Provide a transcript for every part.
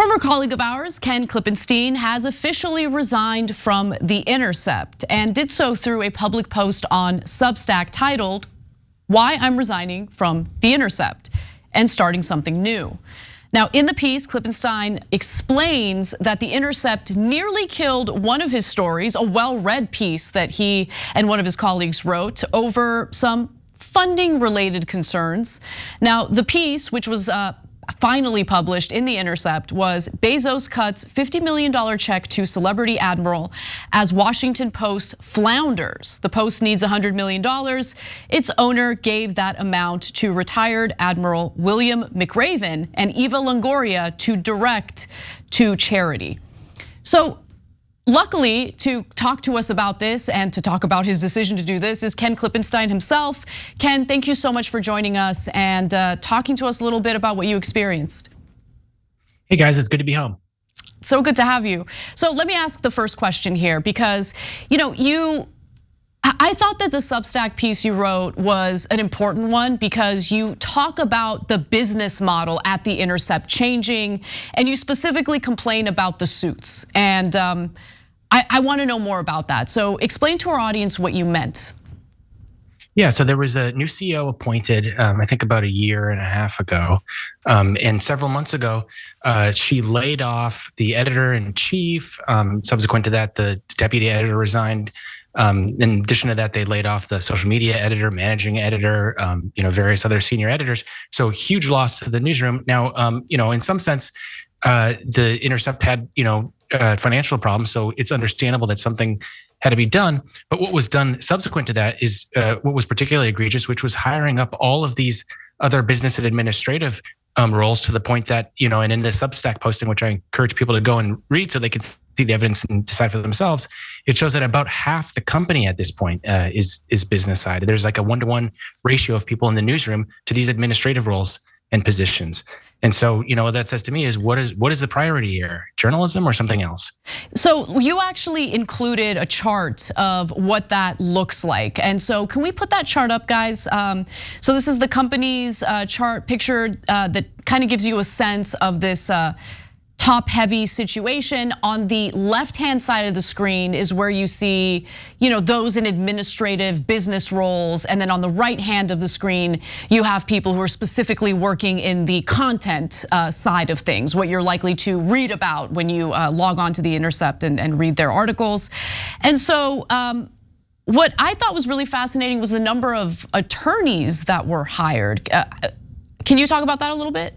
A former colleague of ours, Ken Klippenstein, has officially resigned from The Intercept and did so through a public post on Substack titled, "Why I'm Resigning from The Intercept and Starting Something New." Now, in the piece, Klippenstein explains that The Intercept nearly killed one of his stories, a well-read piece that he and one of his colleagues wrote over some funding-related concerns. Now, the piece, which was finally published in The Intercept, was Bezos cuts $50 million check to celebrity admiral as Washington Post flounders. The Post needs $100 million. Its owner gave that amount to retired Admiral William McRaven and Eva Longoria to direct to charity. So luckily, to talk to us about this and to talk about his decision to do this is Ken Klippenstein himself. Ken, thank you so much for joining us and talking to us a little bit about what you experienced. Hey guys, it's good to be home. So good to have you. So let me ask the first question here, because I thought that the Substack piece you wrote was an important one because you talk about the business model at The Intercept changing, and you specifically complain about the suits. And I want to know more about that. So explain to our audience what you meant. Yeah, so there was a new CEO appointed, I think about a year and a half ago. And several months ago, she laid off the editor-in-chief. Subsequent to that, the deputy editor resigned. In addition to that, they laid off the social media editor, managing editor, various other senior editors. So huge loss to the newsroom. Now, in some sense, The Intercept had, financial problems. So it's understandable that something had to be done. But what was done subsequent to that is what was particularly egregious, which was hiring up all of these other business and administrative roles to the point that, and in the Substack posting, which I encourage people to go and read so they can see the evidence and decide for themselves, it shows that about half the company at this point is business side. There's like a 1-to-1 ratio of people in the newsroom to these administrative roles and positions. And so, what that says to me is what is the priority here? Journalism or something else? So you actually included a chart of what that looks like. And so can we put that chart up, guys? So this is the company's chart picture that kind of gives you a sense of this top-heavy situation. On the left-hand side of the screen is where you see, those in administrative business roles, and then on the right hand of the screen, you have people who are specifically working in the content side of things, what you're likely to read about when you log on to The Intercept and read their articles. And so, what I thought was really fascinating was the number of attorneys that were hired. Can you talk about that a little bit?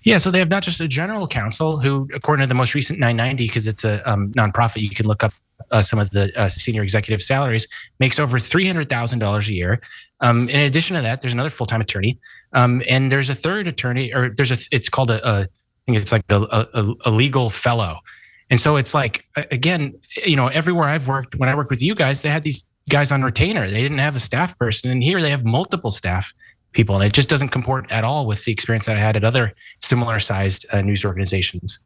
Yeah, so they have not just a general counsel who, according to the most recent 990, because it's a nonprofit, you can look up some of the senior executive salaries, makes over $300,000 a year. In addition to that, there's another full-time attorney, and there's a third attorney, or it's called I think it's like a legal fellow. And so it's like, again, everywhere I've worked, when I worked with you guys, they had these guys on retainer. They didn't have a staff person, and here they have multiple staff people, and it just doesn't comport at all with the experience that I had at other similar-sized news organizations.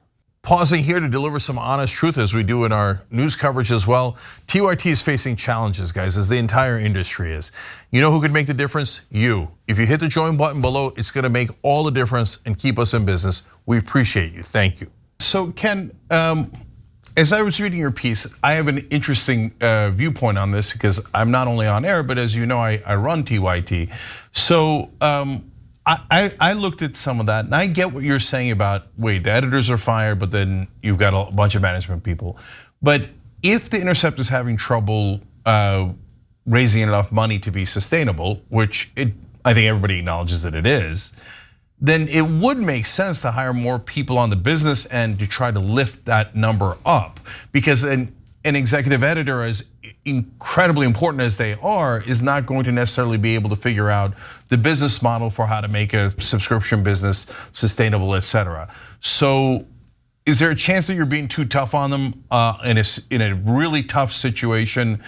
Pausing here to deliver some honest truth, as we do in our news coverage as well. TYT is facing challenges, guys, as the entire industry is. You know who could make the difference? You. If you hit the join button below, it's going to make all the difference and keep us in business. We appreciate you. Thank you. So, Ken, as I was reading your piece, I have an interesting viewpoint on this because I'm not only on air, but as you know, I run TYT. So I looked at some of that, and I get what you're saying about, wait, the editors are fired, but then you've got a bunch of management people. But if The Intercept is having trouble raising enough money to be sustainable, which I think everybody acknowledges that it is, then it would make sense to hire more people on the business end to try to lift that number up. Because an executive editor, as incredibly important as they are, is not going to necessarily be able to figure out the business model for how to make a subscription business sustainable, et cetera. So is there a chance that you're being too tough on them in a really tough situation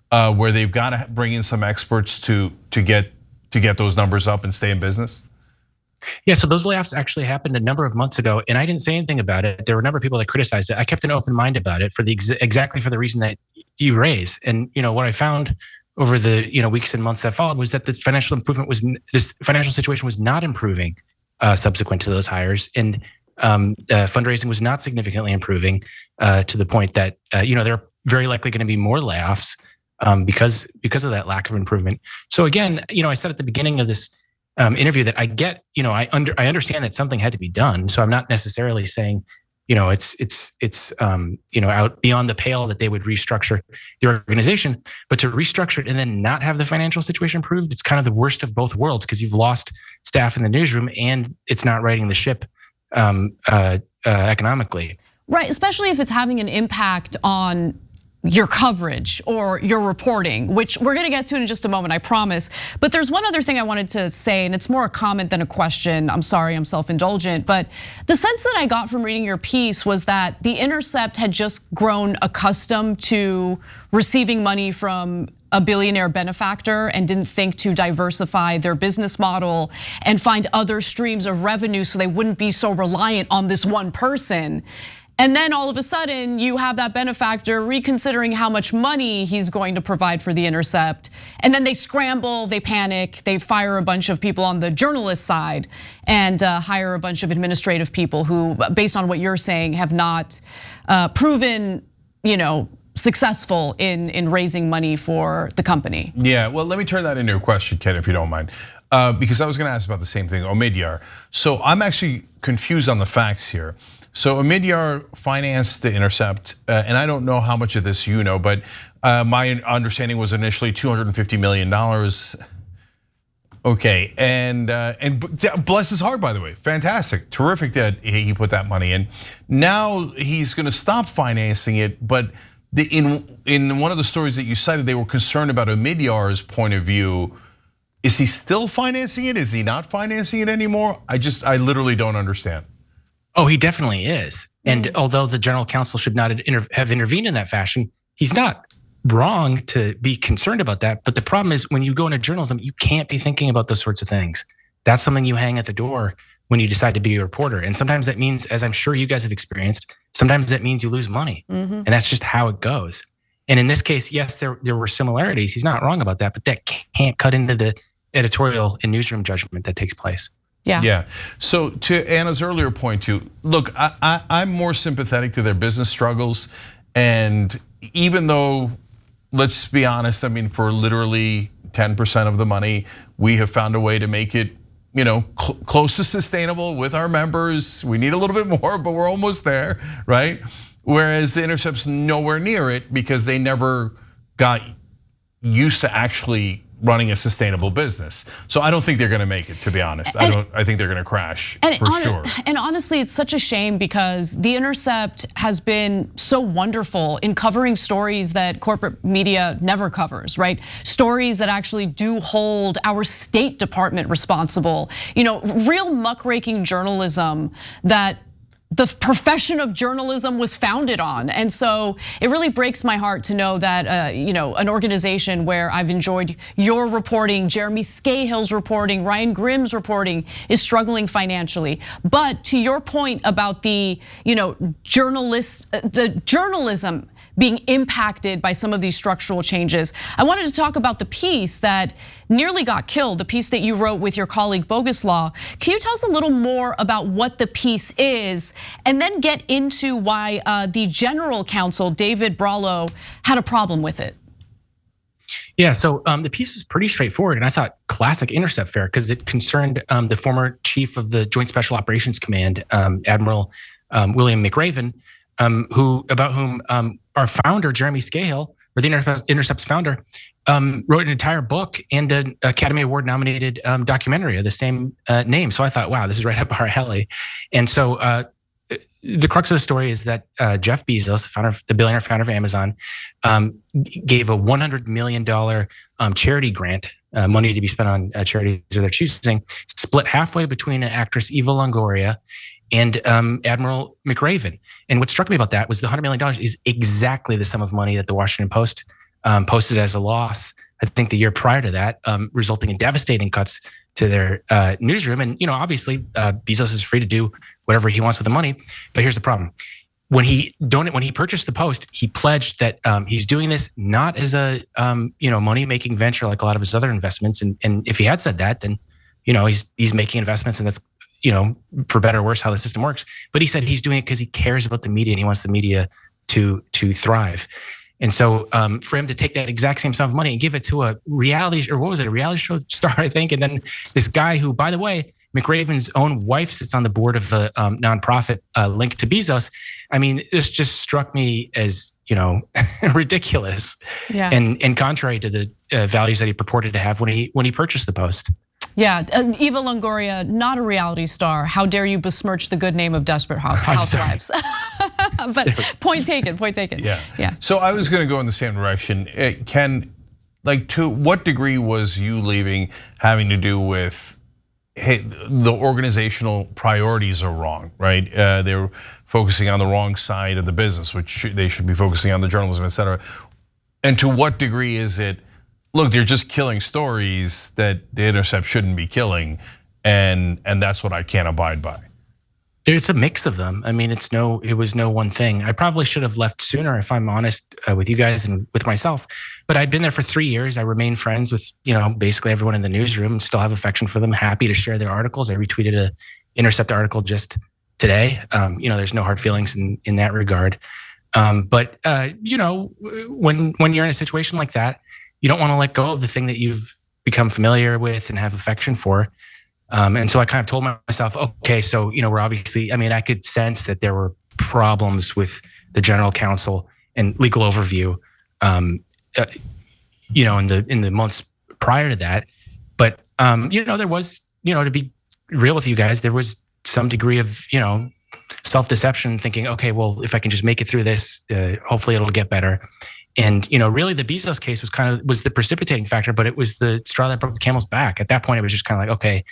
where they've got to bring in some experts to get those numbers up and stay in business? Yeah, so those layoffs actually happened a number of months ago, and I didn't say anything about it. There were a number of people that criticized it. I kept an open mind about it for exactly for the reason that you raise. And what I found over the weeks and months that followed was that this financial situation was not improving subsequent to those hires. And Fundraising was not significantly improving to the point that there are very likely going to be more layoffs because of that lack of improvement. So again, I said at the beginning of this interview that I get, I understand that something had to be done. So I'm not necessarily saying, it's out beyond the pale that they would restructure the organization, but to restructure it and then not have the financial situation improved, it's kind of the worst of both worlds because you've lost staff in the newsroom and it's not righting the ship economically. Right, especially if it's having an impact on your coverage or your reporting, which we're gonna get to in just a moment, I promise. But there's one other thing I wanted to say, and it's more a comment than a question. I'm sorry, I'm self-indulgent, but the sense that I got from reading your piece was that the Intercept had just grown accustomed to receiving money from a billionaire benefactor and didn't think to diversify their business model and find other streams of revenue so they wouldn't be so reliant on this one person. And then all of a sudden you have that benefactor reconsidering how much money he's going to provide for the Intercept. And then they scramble, they panic, they fire a bunch of people on the journalist side and hire a bunch of administrative people who, based on what you're saying, have not proven, successful in raising money for the company. Yeah, well, let me turn that into a question, Ken, if you don't mind. Because I was gonna ask about the same thing, Omidyar. So I'm actually confused on the facts here. So Omidyar financed the Intercept, and I don't know how much of this you know, but my understanding was initially $250 million. Okay, and bless his heart, by the way, fantastic, terrific that he put that money in. Now he's gonna stop financing it, but in one of the stories that you cited, they were concerned about Omidyar's point of view. Is he still financing it? Is he not financing it anymore? I literally don't understand. Oh, he definitely is. And although the general counsel should not have intervened in that fashion, he's not wrong to be concerned about that. But the problem is when you go into journalism, you can't be thinking about those sorts of things. That's something you hang at the door when you decide to be a reporter. And sometimes that means, as I'm sure you guys have experienced, sometimes that means you lose money. And that's just how it goes. And in this case, yes, there were similarities. He's not wrong about that, but that can't cut into the editorial and newsroom judgment that takes place. Yeah. So to Anna's earlier point too, look, I'm more sympathetic to their business struggles. And even though, let's be honest, I mean, for literally 10% of the money, we have found a way to make it, close to sustainable with our members. We need a little bit more, but we're almost there, right? Whereas the Intercept's nowhere near it because they never got used to actually running a sustainable business. So I don't think they're gonna make it, to be honest. I think they're gonna crash for sure. And honestly, it's such a shame because the Intercept has been so wonderful in covering stories that corporate media never covers, right? Stories that actually do hold our State Department responsible. Real muckraking journalism that the profession of journalism was founded on. And so it really breaks my heart to know that an organization where I've enjoyed your reporting, Jeremy Scahill's reporting, Ryan Grimm's reporting is struggling financially. But to your point about the journalism being impacted by some of these structural changes, I wanted to talk about the piece that nearly got killed, the piece that you wrote with your colleague Boguslaw. Can you tell us a little more about what the piece is and then get into why the general counsel, David Brallo, had a problem with it? Yeah, so the piece was pretty straightforward, and I thought classic Intercept fare because it concerned the former chief of the Joint Special Operations Command, Admiral William McRaven, about whom our founder, Jeremy Scahill, or the Intercept's founder, wrote an entire book and an Academy Award nominated documentary of the same name. So I thought, wow, this is right up our alley. And so the crux of the story is that Jeff Bezos, the billionaire founder of Amazon, gave a $100 million charity grant, money to be spent on charities of their choosing, split halfway between actress Eva Longoria and Admiral McRaven. And what struck me about that was the $100 million is exactly the sum of money that the Washington Post posted as a loss, I think the year prior to that, resulting in devastating cuts to their newsroom. And obviously Bezos is free to do whatever he wants with the money, but here's the problem. When he purchased the Post, he pledged that he's doing this not as a money-making venture like a lot of his other investments. And if he had said that, then he's making investments, and that's for better or worse, how the system works. But he said he's doing it because he cares about the media and he wants the media to thrive. And so for him to take that exact same sum of money and give it to a reality show star, I think. And then this guy who, by the way, McRaven's own wife sits on the board of a nonprofit linked to Bezos. I mean, this just struck me as, ridiculous and contrary to the values that he purported to have when he purchased the Post. Yeah, Eva Longoria, not a reality star. How dare you besmirch the good name of Desperate Housewives? But point taken. Yeah. So I was going to go in the same direction. Ken, to what degree was you leaving having to do with, hey, the organizational priorities are wrong, right? They were focusing on the wrong side of the business, which they should be focusing on the journalism, et cetera. And to what degree is it, look, they're just killing stories that the Intercept shouldn't be killing, and that's what I can't abide by. It's a mix of them. I mean, it was no one thing. I probably should have left sooner, if I'm honest, with you guys and with myself. But I'd been there for 3 years. I remained friends with, basically everyone in the newsroom, and still have affection for them. Happy to share their articles. I retweeted a Intercept article just today. There's no hard feelings in that regard. But when you're in a situation like that, you don't want to let go of the thing that you've become familiar with and have affection for. And so I kind of told myself, okay, so, we're obviously, I could sense that there were problems with the general counsel and legal overview, in the months prior to that. But, there was, to be real with you guys, there was some degree of, self-deception, thinking, okay, well, if I can just make it through this, hopefully it'll get better. And, really the Bezos case was the precipitating factor, but it was the straw that broke the camel's back. At that point, it was just kind of like, okay,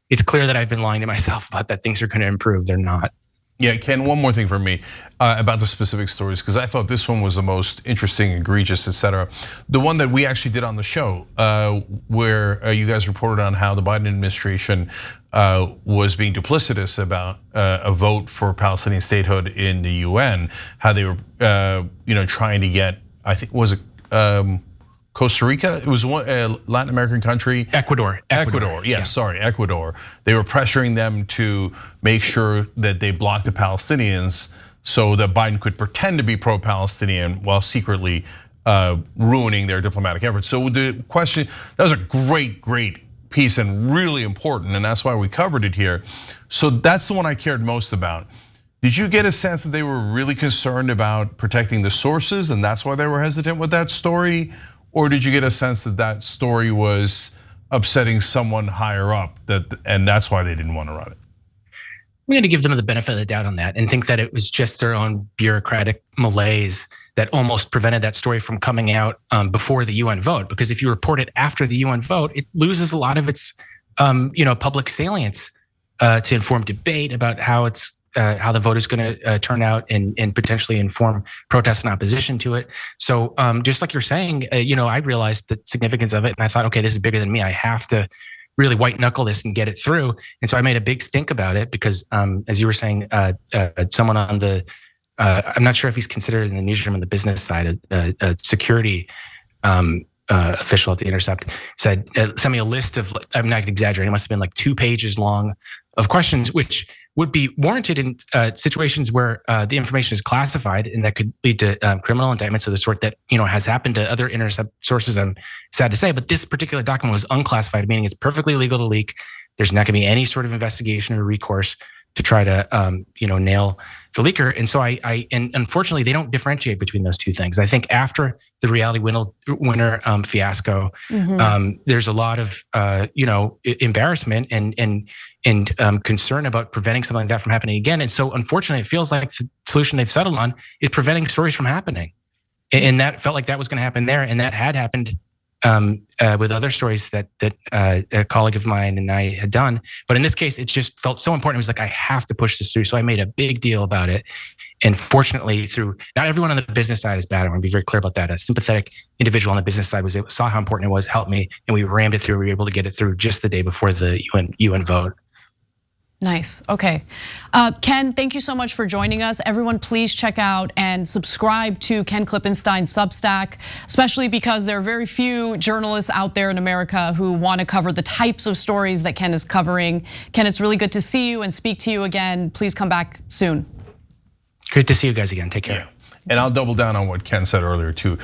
it's clear that I've been lying to myself about that things are going to improve. They're not. Yeah, Ken, one more thing for me about the specific stories, because I thought this one was the most interesting, egregious, et cetera. The one that we actually did on the show, where you guys reported on how the Biden administration was being duplicitous about a vote for Palestinian statehood in the UN, how they were, trying to get, I think, was it Costa Rica? It was one Latin American country. Ecuador. Yes, sorry, Ecuador. They were pressuring them to make sure that they blocked the Palestinians so that Biden could pretend to be pro-Palestinian while secretly ruining their diplomatic efforts. So the question, that was a great piece and really important, and that's why we covered it here. So that's the one I cared most about. Did you get a sense that they were really concerned about protecting the sources and that's why they were hesitant with that story? Or did you get a sense that that story was upsetting someone higher up and that's why they didn't want to run it? I'm going to give them the benefit of the doubt on that and think that it was just their own bureaucratic malaise that almost prevented that story from coming out before the UN vote. Because if you report it after the UN vote, it loses a lot of its public salience to inform debate about how the vote is going to turn out and potentially inform protests and opposition to it. So just like you're saying, I realized the significance of it, and I thought, okay, this is bigger than me. I have to really white knuckle this and get it through. And so I made a big stink about it because, as you were saying, someone on the, I'm not sure if he's considered in the newsroom on the business side, a security official at the Intercept said, send me a list of, I'm not exaggerating, it must have been like 2 pages long of questions, which would be warranted in situations where the information is classified and that could lead to criminal indictments of the sort that has happened to other Intercept sources, I'm sad to say. But this particular document was unclassified, meaning it's perfectly legal to leak. There's not going to be any sort of investigation or recourse to try to nail the leaker. And so and unfortunately, they don't differentiate between those two things. I think after the reality winner fiasco, there's a lot of embarrassment and concern about preventing something like that from happening again. And so unfortunately, it feels like the solution they've settled on is preventing stories from happening. And that felt like that was going to happen there, and that had happened with other stories that a colleague of mine and I had done. But in this case, it just felt so important. It was like, I have to push this through. So I made a big deal about it. And fortunately, not everyone on the business side is bad. I want to be very clear about that. A sympathetic individual on the business side saw how important it was, helped me, and we rammed it through. We were able to get it through just the day before the UN vote. Nice, okay. Ken, thank you so much for joining us. Everyone, please check out and subscribe to Ken Klippenstein's Substack, especially because there are very few journalists out there in America who want to cover the types of stories that Ken is covering. Ken, it's really good to see you and speak to you again. Please come back soon. Great to see you guys again, take care. Yeah. And I'll double down on what Ken said earlier too.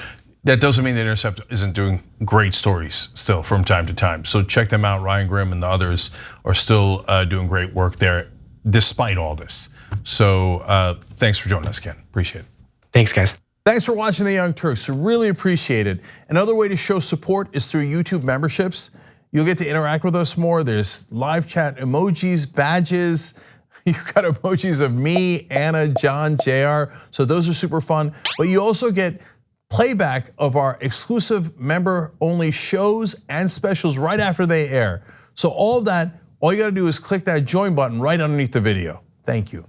That doesn't mean that Intercept isn't doing great stories still from time to time. So check them out. Ryan Grimm and the others are still doing great work there despite all this. So thanks for joining us, Ken. Appreciate it. Thanks, guys. Thanks for watching The Young Turks. Really appreciate it. Another way to show support is through YouTube memberships. You'll get to interact with us more. There's live chat emojis, badges. You've got emojis of me, Anna, John, JR. So those are super fun. But you also get playback of our exclusive member-only shows and specials right after they air. So all of that, all you gotta do is click that join button right underneath the video. Thank you.